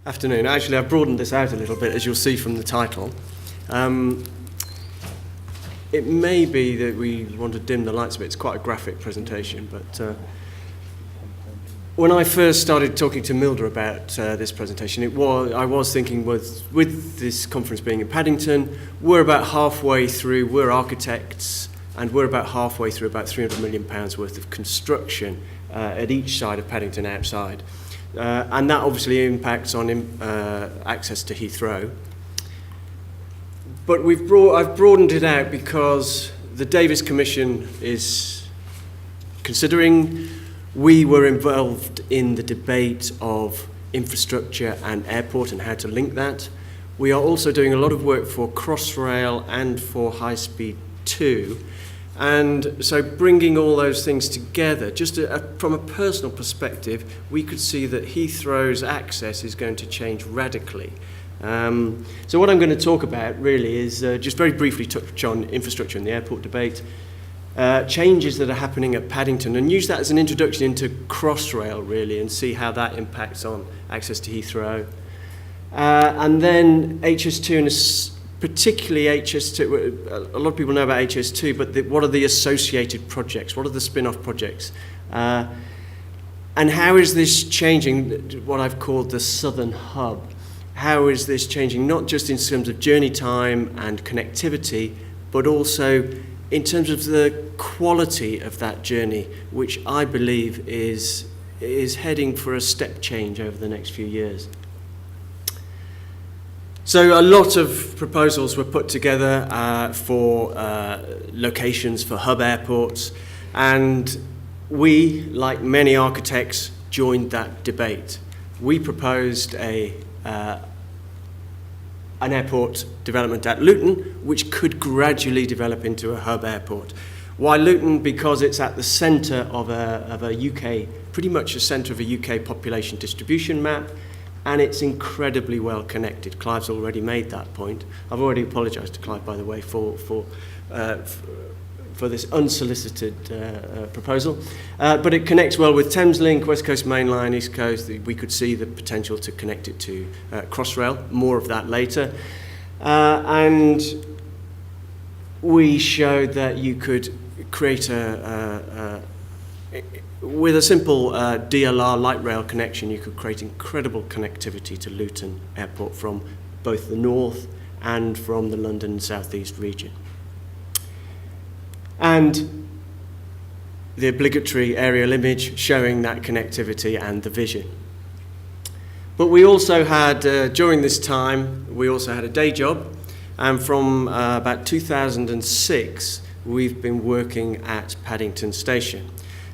Afternoon. Actually, I've broadened this out a little bit, as you'll see from the title. It may be that we want to dim the lights a bit. It's quite a graphic presentation, but when I first started talking to Milder about this presentation, I was thinking with this conference being in Paddington, we're about halfway through, we're architects, and we're about halfway through about £300 million worth of construction at each side of Paddington outside. And that obviously impacts on access to Heathrow. But I've broadened it out because the Davis Commission is considering. We were involved in the debate of infrastructure and airport and how to link that. We are also doing a lot of work for Crossrail and for High Speed 2. And so bringing all those things together, just from a personal perspective, we could see that Heathrow's access is going to change radically. So what I'm going to talk about really is just very briefly touch on infrastructure and the airport debate, changes that are happening at Paddington, and use that as an introduction into Crossrail really, and see how that impacts on access to Heathrow. And then HS2, and particularly HS2, a lot of people know about HS2, but what are the associated projects? What are the spin-off projects? And how is this changing what I've called the Southern Hub? How is this changing, not just in terms of journey time and connectivity, but also in terms of the quality of that journey, which I believe is heading for a step change over the next few years. So a lot of proposals were put together for locations for hub airports, and we, like many architects, joined that debate. We proposed an airport development at Luton, which could gradually develop into a hub airport. Why Luton? Because it's at the centre of a UK, pretty much the centre of a UK population distribution map, and it's incredibly well connected. Clive's already made that point. I've already apologised to Clive, by the way, for this unsolicited proposal. But it connects well with Thameslink, West Coast Main Line, East Coast. We could see the potential to connect it to Crossrail. More of that later. And we showed that you could create with a simple DLR light rail connection, you could create incredible connectivity to Luton Airport from both the north and from the London South East region. And the obligatory aerial image showing that connectivity and the vision. But we also had, during this time, we also had a day job, and from about 2006, we've been working at Paddington Station.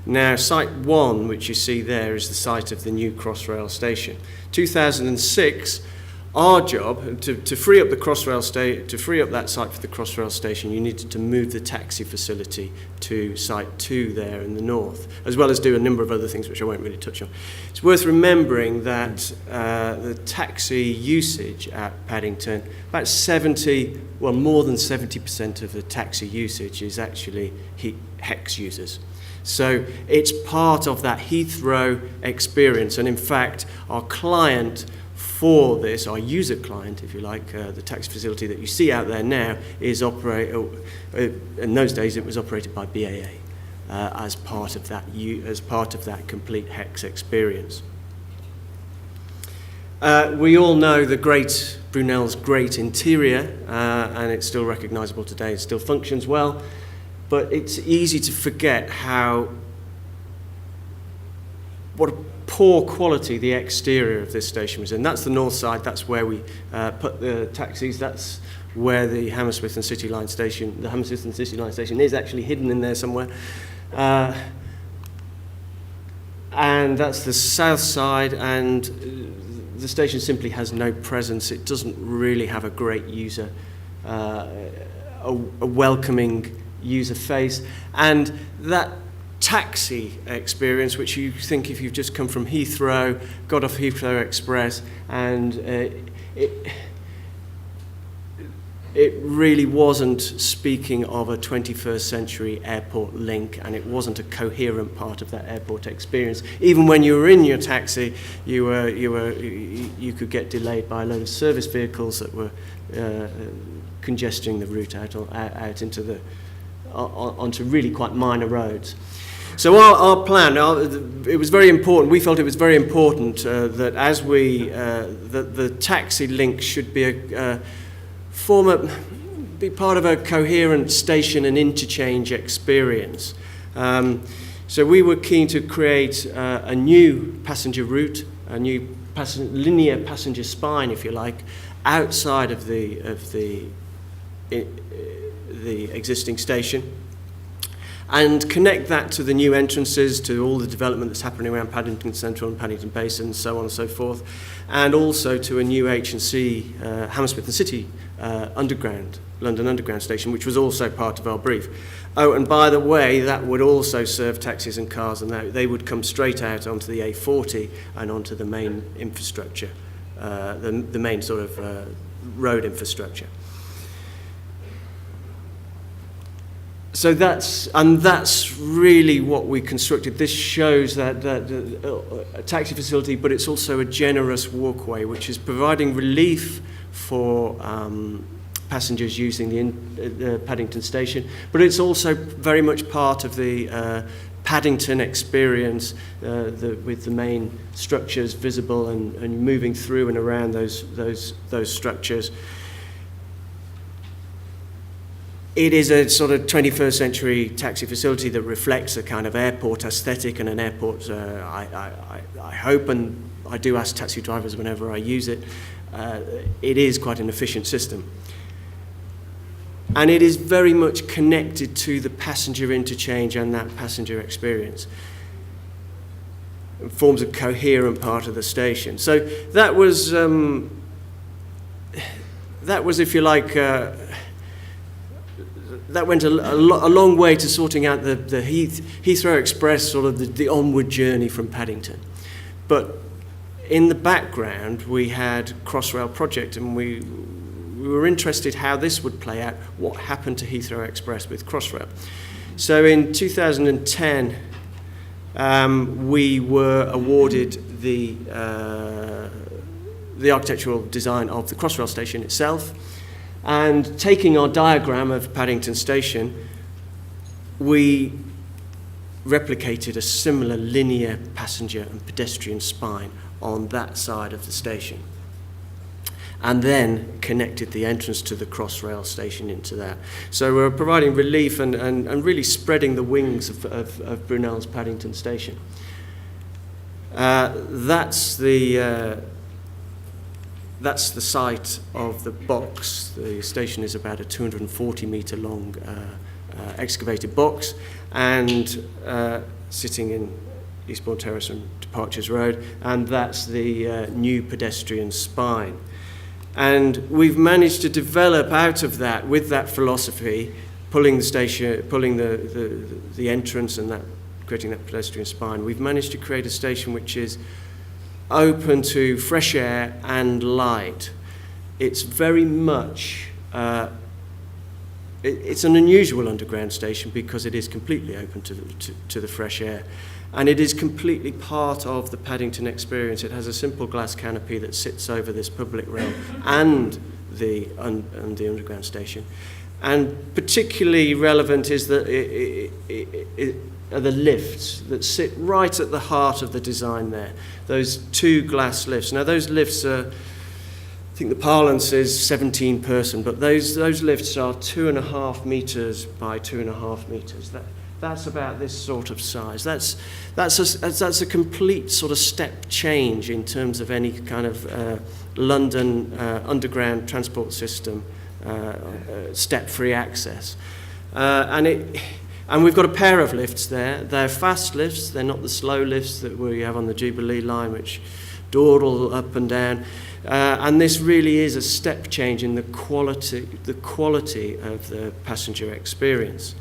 Now, Site 1, which you see there, is the site of the new Crossrail station. 2006, our job, to free up the Crossrail to free up that site for the Crossrail station, you needed to move the taxi facility to Site 2 there in the north, as well as do a number of other things which I won't really touch on. It's worth remembering that the taxi usage at Paddington, about more than 70% of the taxi usage is actually HEX users. So it's part of that Heathrow experience, and in fact, our client for this, our user client, if you like, the taxi facility that you see out there now, is in those days it was operated by BAA as part of that complete HEX experience. We all know Brunel's great interior, and it's still recognisable today. It still functions well, but it's easy to forget what a poor quality the exterior of this station was in. That's the north side. That's where we put the taxis. That's where the Hammersmith and City Line station, is actually hidden in there somewhere. And that's the south side, and the station simply has no presence. It doesn't really have a great user, a welcoming user face, and that taxi experience, which you think if you've just come from Heathrow, got off Heathrow Express, and it really wasn't speaking of a 21st century airport link, and it wasn't a coherent part of that airport experience. Even when you were in your taxi, you could get delayed by a load of service vehicles that were congesting the route out into the onto really quite minor roads. So our plan, it was very important. We felt it was very important that as that the taxi link should be be part of a coherent station and interchange experience. So we were keen to create a new passenger route, a new linear passenger spine, if you like, outside of the existing station, and connect that to the new entrances, to all the development that's happening around Paddington Central and Paddington Basin, and so on and so forth, and also to a new H&C Hammersmith and City London Underground station, which was also part of our brief. Oh, and by the way, that would also serve taxis and cars, and they would come straight out onto the A40 and onto the main infrastructure, the main sort of road infrastructure. So that's really what we constructed. This shows that a taxi facility, but it's also a generous walkway, which is providing relief for passengers using the Paddington station, but it's also very much part of the Paddington experience, with the main structures visible and moving through and around those structures. It is a sort of 21st century taxi facility that reflects a kind of airport aesthetic and an airport, I hope, and I do ask taxi drivers whenever I use it, it is quite an efficient system. And it is very much connected to the passenger interchange and that passenger experience. It forms a coherent part of the station. So that was, if you like, that went a long way to sorting out the Heathrow Express, sort of the onward journey from Paddington. But in the background, we had Crossrail project, and we were interested how this would play out, what happened to Heathrow Express with Crossrail. So in 2010, we were awarded the architectural design of the Crossrail station itself. And taking our diagram of Paddington Station, we replicated a similar linear passenger and pedestrian spine on that side of the station, and then connected the entrance to the Crossrail station into that. So we're providing relief and really spreading the wings of Brunel's Paddington Station. That's the site of the box. The station is about a 240-metre long excavated box, and sitting in Eastbourne Terrace and Departures Road, and that's the new pedestrian spine. And we've managed to develop out of that, with that philosophy, pulling the station, pulling the entrance and creating that pedestrian spine, we've managed to create a station which is open to fresh air and light. It's very much, it's an unusual underground station because it is completely open to the fresh air, and it is completely part of the Paddington experience. It has a simple glass canopy that sits over this public realm and the underground station. And particularly relevant is that are the lifts that sit right at the heart of the design there. Those two glass lifts. Now those lifts are, I think the parlance is 17 person, but those lifts are 2.5 meters by 2.5 meters. That's about this sort of size. That's a complete sort of step change in terms of any kind of London underground transport system, step-free access, and we've got a pair of lifts there. They're fast lifts. They're not the slow lifts that we have on the Jubilee line, which dawdle up and down. And this really is a step change in the quality of the passenger experience.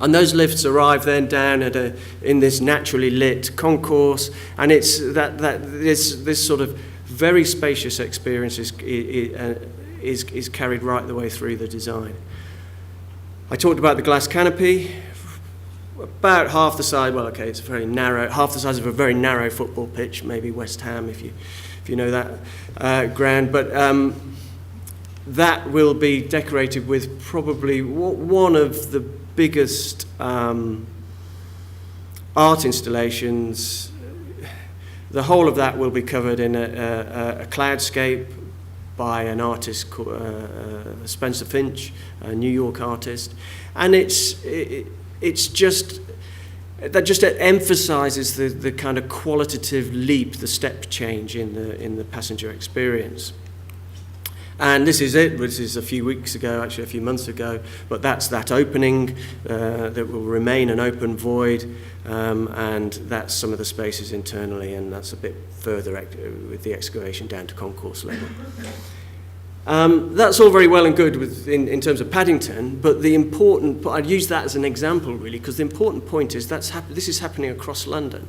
And those lifts arrive then down in this naturally lit concourse, and it's this sort of very spacious experience is carried right the way through the design. I talked about the glass canopy. About half the size, well, okay, it's very narrow, half the size of a very narrow football pitch, maybe West Ham if you know that ground, but that will be decorated with probably one of the biggest art installations. The whole of that will be covered in a cloudscape by an artist called Spencer Finch, a New York artist, and it's just that just emphasizes the kind of qualitative leap, the step change in the passenger experience. And this is it. This is a few weeks ago, actually a few months ago, but that's that opening that will remain an open void, and that's some of the spaces internally, and that's a bit further with the excavation down to concourse level. That's all very well and good in terms of Paddington, but the important, I'd use that as an example really, because the important point is this is happening across London.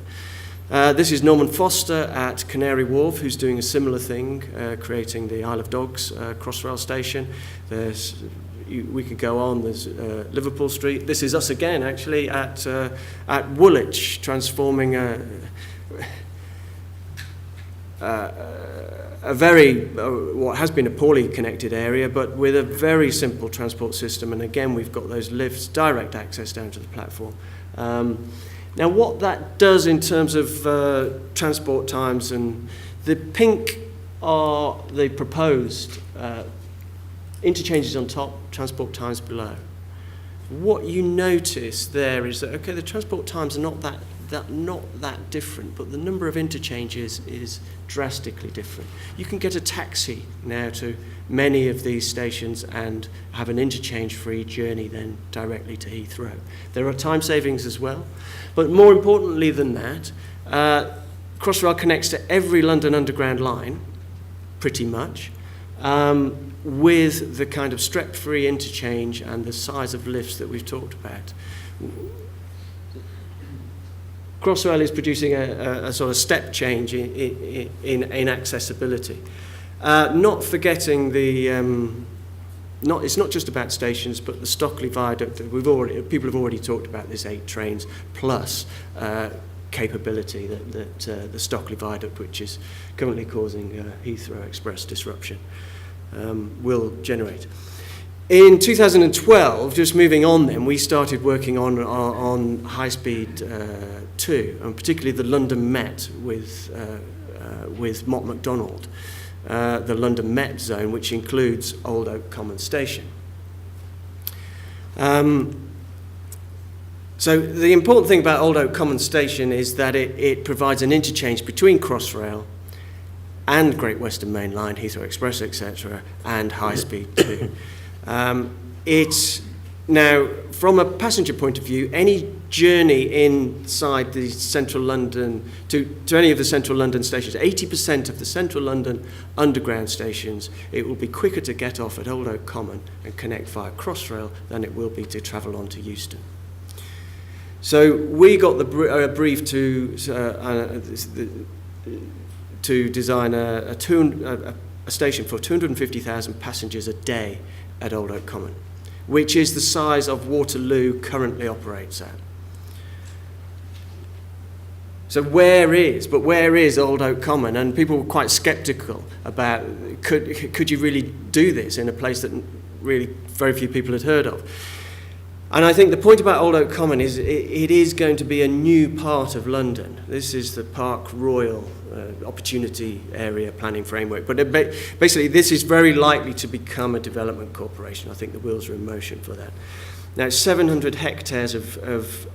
This is Norman Foster at Canary Wharf, who's doing a similar thing, creating the Isle of Dogs Crossrail station. We could go on, there's Liverpool Street. This is us again, actually, at Woolwich, transforming a very, what has been a poorly connected area, but with a very simple transport system. And again, we've got those lifts, direct access down to the platform. Now, what that does in terms of transport times, and the pink are the proposed interchanges on top, transport times below. What you notice there is that, okay, the transport times are not that different, but the number of interchanges is drastically different. You can get a taxi now to many of these stations and have an interchange-free journey then directly to Heathrow. There are time savings as well, but more importantly than that, Crossrail connects to every London Underground line, pretty much, with the kind of step-free interchange and the size of lifts that we've talked about. Crossrail is producing a sort of step change in accessibility. Not forgetting it's not just about stations, but the Stockley Viaduct. People have already talked about this 8 trains plus capability that the Stockley Viaduct, which is currently causing Heathrow Express disruption, will generate. In 2012, just moving on then, we started working on high-speed 2, and particularly the London Met with Mott MacDonald, the London Met zone, which includes Old Oak Common Station. So the important thing about Old Oak Common Station is that it provides an interchange between Crossrail and Great Western Main Line, Heathrow Express, etc., and high-speed 2. It's now, from a passenger point of view, any journey inside the central London, to any of the central London stations, 80% of the central London underground stations, it will be quicker to get off at Old Oak Common and connect via Crossrail than it will be to travel on to Euston. So we got the brief to design a station for 250,000 passengers a day at Old Oak Common, which is the size of Waterloo currently operates at. So where is Old Oak Common? And people were quite sceptical about could you really do this in a place that really very few people had heard of. And I think the point about Old Oak Common is it is going to be a new part of London. This is the Park Royal Opportunity Area Planning Framework. But basically, this is very likely to become a development corporation. I think the wheels are in motion for that. Now, it's 700 hectares with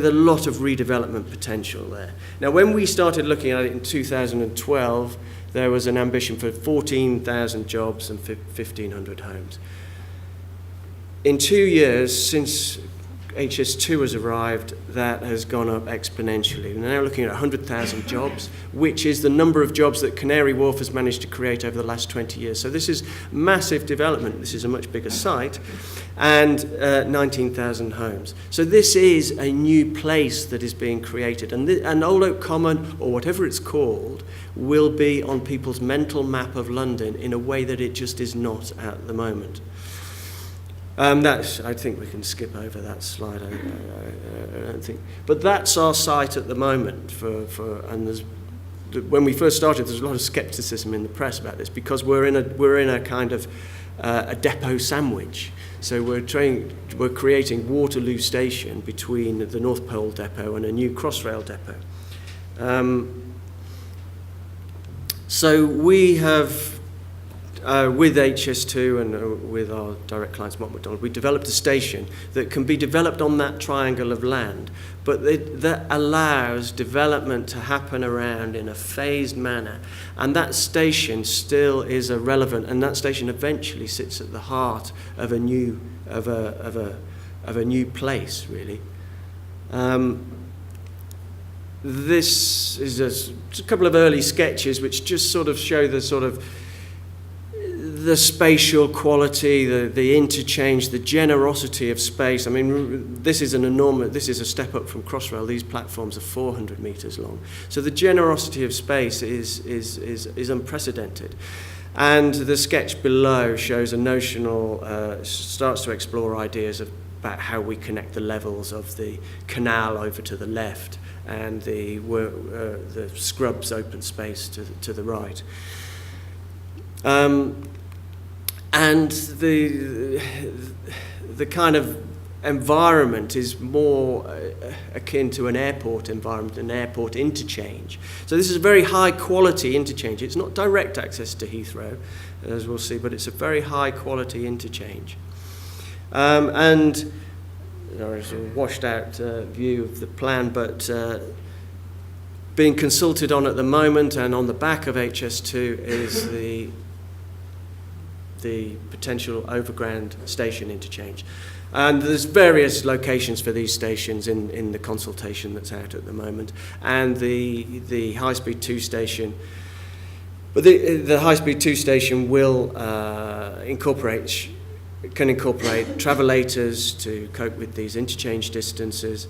a lot of redevelopment potential there. Now, when we started looking at it in 2012, there was an ambition for 14,000 jobs and 1,500 homes. In 2 years, since HS2 has arrived, that has gone up exponentially. We're now looking at 100,000 jobs, which is the number of jobs that Canary Wharf has managed to create over the last 20 years. So this is massive development. This is a much bigger site, and 19,000 homes. So this is a new place that is being created. And Old Oak Common, or whatever it's called, will be on people's mental map of London in a way that it just is not at the moment. I think we can skip over that slide. I don't think, but that's our site at the moment. And when we first started, there's a lot of scepticism in the press about this because we're in a kind of a depot sandwich. So we're creating Waterloo Station between the North Pole depot and a new Crossrail depot. So we have. With HS2 and with our direct clients, Mott MacDonald, we developed a station that can be developed on that triangle of land, but that allows development to happen around in a phased manner. And that station still is relevant, and that station eventually sits at the heart of a new place, really. This is a couple of early sketches which just sort of show the spatial quality, the interchange, the generosity of space. I mean, this is a step up from Crossrail. These platforms are 400 metres long. So the generosity of space is unprecedented. And the sketch below shows a notional, starts to explore ideas about how we connect the levels of the canal over to the left and the Scrubs open space to the right. And the kind of environment is more akin to an airport environment, an airport interchange. So this is a very high quality interchange. It's not direct access to Heathrow, as we'll see, but it's a very high quality interchange. And there's a washed out view of the plan, but being consulted on at the moment, and on the back of HS2 is the potential overground station interchange. And there's various locations for these stations in the consultation that's out at the moment. And the high-speed 2 station, but the high-speed 2 station will can incorporate travelators to cope with these interchange distances.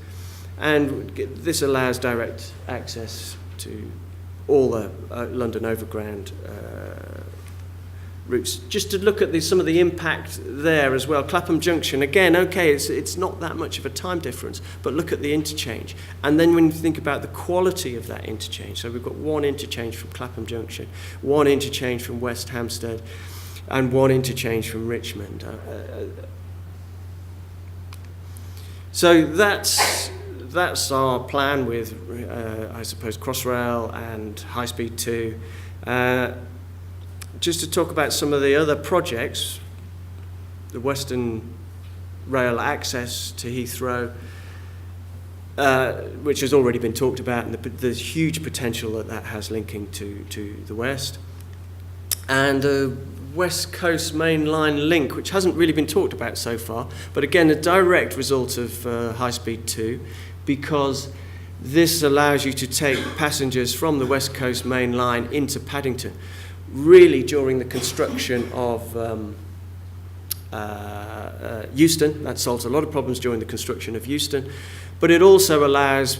And this allows direct access to all the London Overground routes. Just to look at some of the impact there as well. Clapham Junction, again, okay, it's not that much of a time difference, but look at the interchange. And then when you think about the quality of that interchange, so we've got one interchange from Clapham Junction, one interchange from West Hampstead, and one interchange from Richmond. So that's our plan with, I suppose, Crossrail and High Speed 2. Just to talk about some of the other projects, the Western Rail access to Heathrow, which has already been talked about, and the huge potential that has linking to the West. And a West Coast Main Line link, which hasn't really been talked about so far, but again, a direct result of High Speed 2, because this allows you to take passengers from the West Coast Main Line into Paddington. Really, during the construction of Euston, that solves a lot of problems during the construction of Euston, but it also allows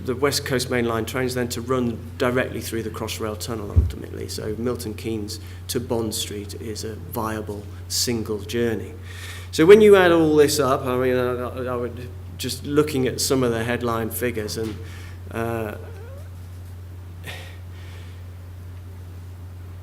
the West Coast Main Line trains then to run directly through the Crossrail tunnel ultimately. So Milton Keynes to Bond Street is a viable single journey. So when you add all this up, I mean, I would just looking at some of the headline figures, and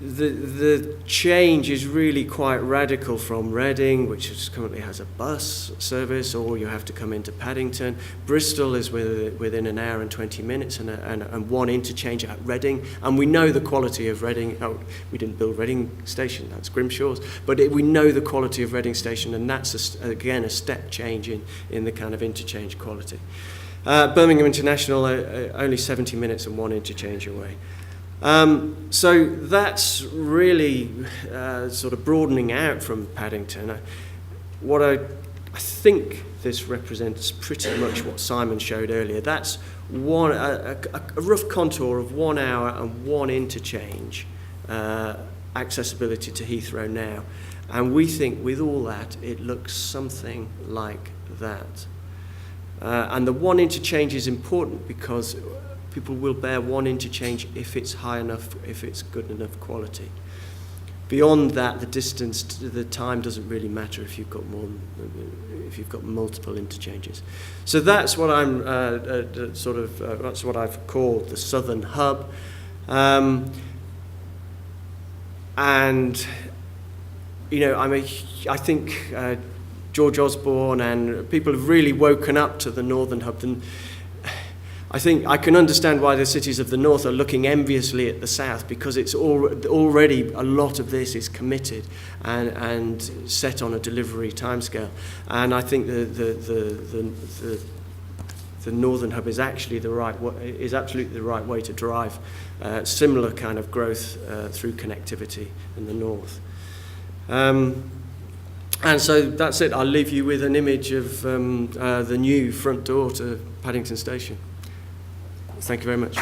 the change is really quite radical from Reading, which currently has a bus service, or you have to come into Paddington. Bristol is within an hour and 20 minutes and one interchange at Reading. And we know the quality of Reading. Oh, we didn't build Reading Station, that's Grimshaws. But we know the quality of Reading Station, and that's, again, a step change in the kind of interchange quality. Birmingham International, only 70 minutes and one interchange away. So that's really sort of broadening out from Paddington. What I I think this represents pretty much what Simon showed earlier. That's a rough contour of 1 hour and 1 interchange accessibility to Heathrow now. And we think with all that, it looks something like that. And the 1 interchange is important because people will bear 1 interchange if it's high enough, if it's good enough quality. Beyond that, the distance, the time doesn't really matter if you've got multiple interchanges. So that's what I'm that's what I've called the Southern Hub, and I think George Osborne and people have really woken up to the Northern Hub. And I think I can understand why the cities of the north are looking enviously at the south, because it's already a lot of this is committed and set on a delivery timescale. And I think the Northern Hub is actually absolutely the right way to drive similar kind of growth through connectivity in the north. And so that's it. I'll leave you with an image of the new front door to Paddington Station. Thank you very much.